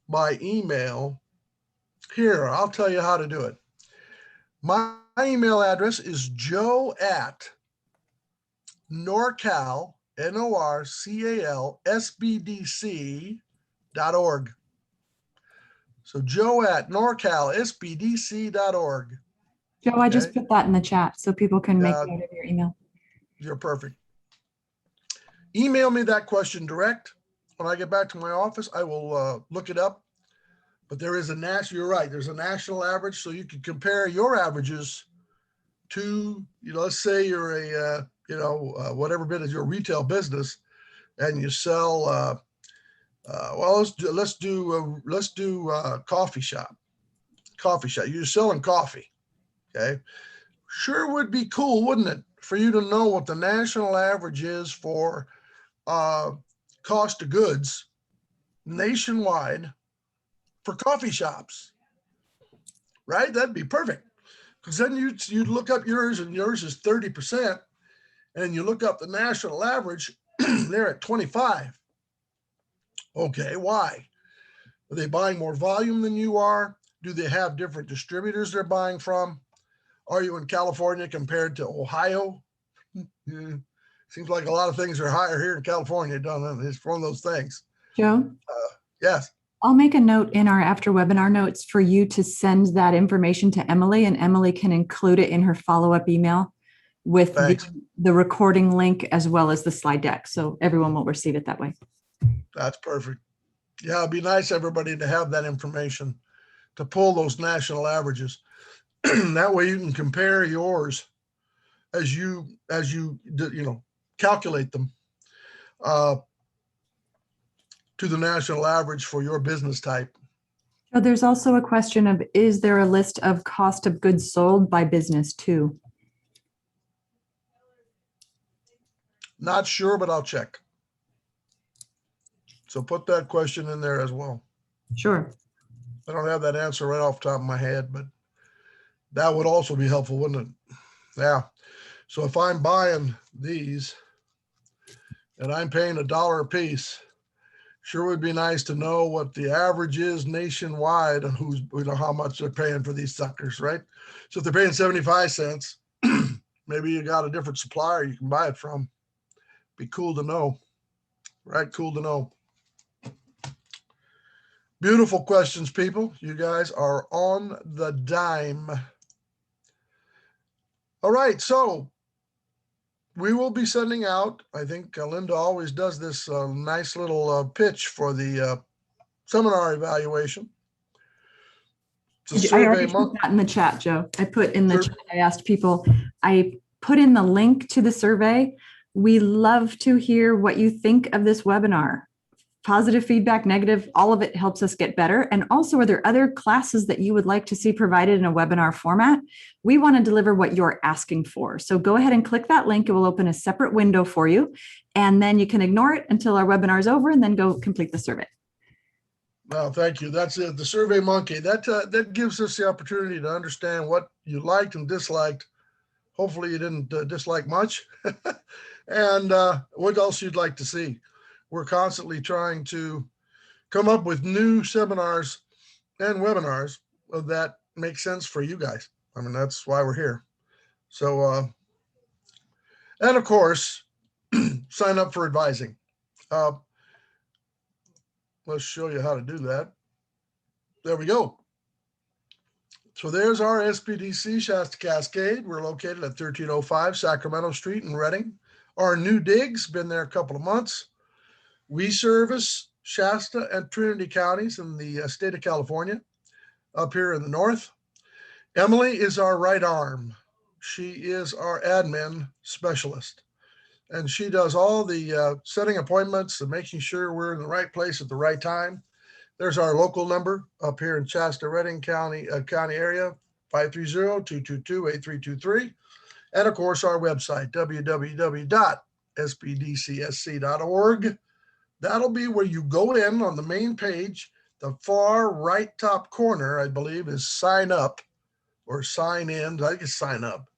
by email, here, I'll tell you how to do it. My email address is joe@norcal, NORCAL, SBDC.org. So joe@norcal, SBDC.org. Joe, I just put that in the chat so people can make note of your email. You're perfect. Email me that question direct. When I get back to my office, I will look it up. But there is you're right, there's a national average, so you can compare your averages to, let's say you're a, whatever bit is your retail business, and you sell, let's do coffee shop. You're selling coffee, okay? Sure would be cool, wouldn't it, for you to know what the national average is for cost of goods nationwide for coffee shops, right? That'd be perfect. Because then you'd look up yours, and yours is 30%, and you look up the national average, they're at 25. Okay, why? Are they buying more volume than you are? Do they have different distributors they're buying from? Are you in California compared to Ohio? Seems like a lot of things are higher here in California, doesn't it? It's one of those things. Joe? Yes. I'll make a note in our after webinar notes for you to send that information to Emily, and Emily can include it in her follow-up email with the recording link as well as the slide deck. So everyone will receive it that way. That's perfect. Yeah, it'd be nice, everybody, to have that information, to pull those national averages. That way you can compare yours as you calculate them uh, to the national average for your business type. So there's also a question of, is there a list of cost of goods sold by business too? Not sure, but I'll check. So put that question in there as well. Sure. I don't have that answer right off the top of my head, but that would also be helpful, wouldn't it? Yeah. So if I'm buying these and I'm paying $1 a piece, sure would be nice to know what the average is nationwide and who's, how much they're paying for these suckers, right? So if they're paying 75 cents, maybe you got a different supplier you can buy it from. Be cool to know, right? Cool to know. Beautiful questions, people. You guys are on the dime. All right, so we will be sending out, I think Linda always does this nice little pitch for the seminar evaluation. I already put that in the chat, Joe. I put in the chat, I asked people, I put in the link to the survey. We love to hear what you think of this webinar. Positive feedback, negative, all of it helps us get better. And also, are there other classes that you would like to see provided in a webinar format? We want to deliver what you're asking for. So go ahead and click that link. It will open a separate window for you. And then you can ignore it until our webinar is over and then go complete the survey. Well, thank you. That's it. The Survey Monkey. That gives us the opportunity to understand what you liked and disliked. Hopefully you didn't dislike much. And what else you'd like to see. We're constantly trying to come up with new seminars and webinars that make sense for you guys. I mean, that's why we're here. So, and of course, sign up for advising. Let's show you how to do that. There we go. So there's our SBDC Shasta-Cascade. We're located at 1305 Sacramento Street in Redding. Our new dig's been there a couple of months. We service Shasta and Trinity counties in the state of California, up here in the north. Emily is our right arm. She is our admin specialist. And she does all the setting appointments and making sure we're in the right place at the right time. There's our local number up here in Shasta, Redding County area, 530-222-8323. And of course, our website, www.sbdcsc.org. That'll be where you go in on the main page. The far right top corner, I believe, is sign up or sign in. I think it's sign up.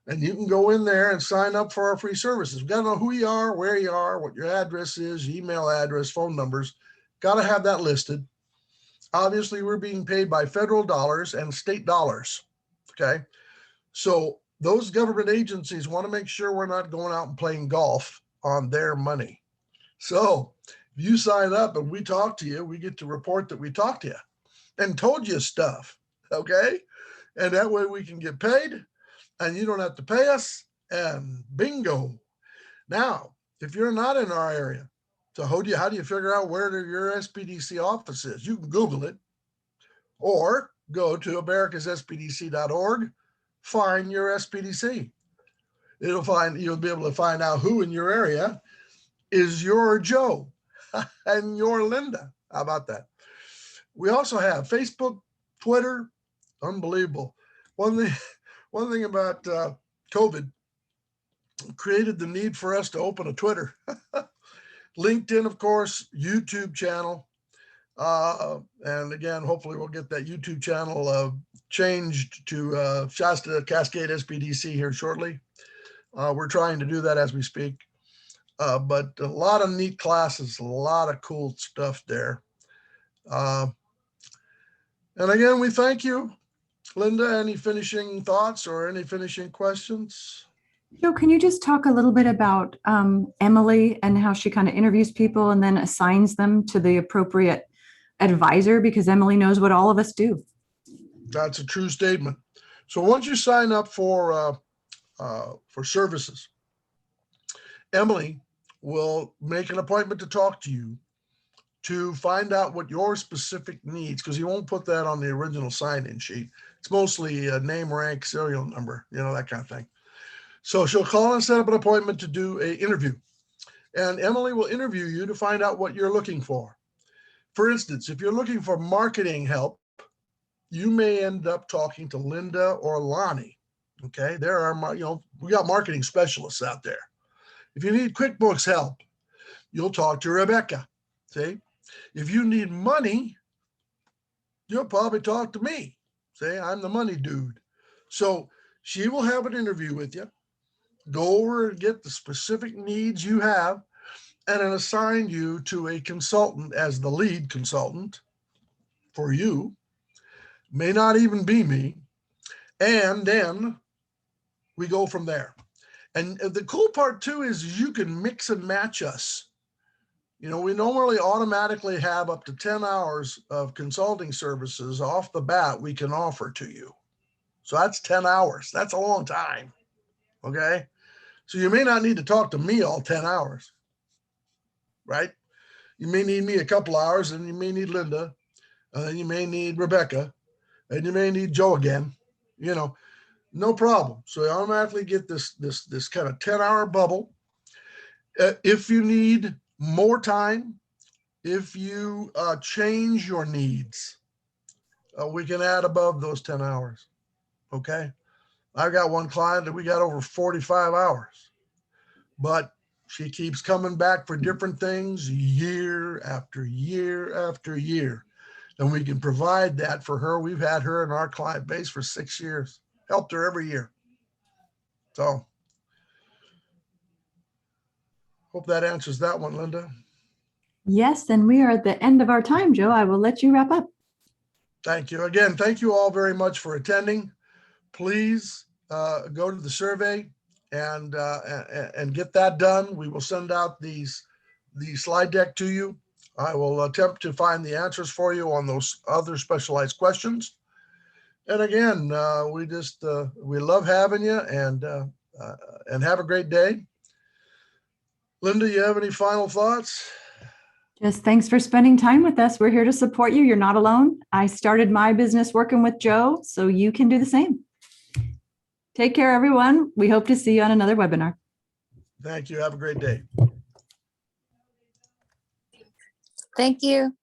And you can go in there and sign up for our free services. We've got to know who you are, where you are, what your address is, email address, phone numbers. Got to have that listed. Obviously, we're being paid by federal dollars and state dollars. Okay. So those government agencies want to make sure we're not going out and playing golf on their money. So if you sign up and we talk to you, we get to report that we talked to you and told you stuff. Okay. And that way we can get paid and you don't have to pay us, and bingo. Now, if you're not in our area, so how do you figure out where your SBDC office is? You can Google it or go to americassbdc.org, find your SBDC. You'll be able to find out who in your area is your Joe and your Linda. How about that? We also have Facebook, Twitter, unbelievable. One thing about COVID created the need for us to open a Twitter. LinkedIn, of course, YouTube channel. And again, hopefully we'll get that YouTube channel changed to Shasta-Cascade SBDC here shortly. We're trying to do that as we speak. But a lot of neat classes, a lot of cool stuff there. And again, we thank you. Linda, any finishing thoughts or any finishing questions? Joe, can you just talk a little bit about Emily and how she kind of interviews people and then assigns them to the appropriate advisor, because Emily knows what all of us do. That's a true statement. So once you sign up for services, Emily will make an appointment to talk to you to find out what your specific needs, because you won't put that on the original sign-in sheet. It's mostly a name, rank, serial number, that kind of thing. So she'll call and set up an appointment to do an interview. And Emily will interview you to find out what you're looking for. For instance, if you're looking for marketing help, you may end up talking to Linda or Lonnie. Okay, there are, we got marketing specialists out there. If you need QuickBooks help, you'll talk to Rebecca. See, if you need money, you'll probably talk to me. Say, I'm the money dude. So she will have an interview with you, go over and get the specific needs you have, and then assign you to a consultant as the lead consultant for you. May not even be me. And then we go from there. And the cool part too is you can mix and match us. We normally automatically have up to 10 hours of consulting services off the bat we can offer to you. So that's 10 hours. That's a long time. Okay. So you may not need to talk to me all 10 hours, right? You may need me a couple hours, and you may need Linda, and you may need Rebecca, and you may need Joe again, no problem. So you automatically get this kind of 10-hour bubble. If you need more time, if you change your needs, we can add above those 10 hours. Okay. I've got one client that we got over 45 hours, but she keeps coming back for different things year after year after year. And we can provide that for her. We've had her in our client base for 6 years, helped her every year. So hope that answers that one, Linda. Yes, and we are at the end of our time, Joe. I will let you wrap up. Thank you. Again, thank you all very much for attending. Please go to the survey and get that done. We will send out the slide deck to you. I will attempt to find the answers for you on those other specialized questions. And again, we love having you, and have a great day. Linda, you have any final thoughts? Just thanks for spending time with us. We're here to support you. You're not alone. I started my business working with Joe, so you can do the same. Take care, everyone. We hope to see you on another webinar. Thank you. Have a great day. Thank you.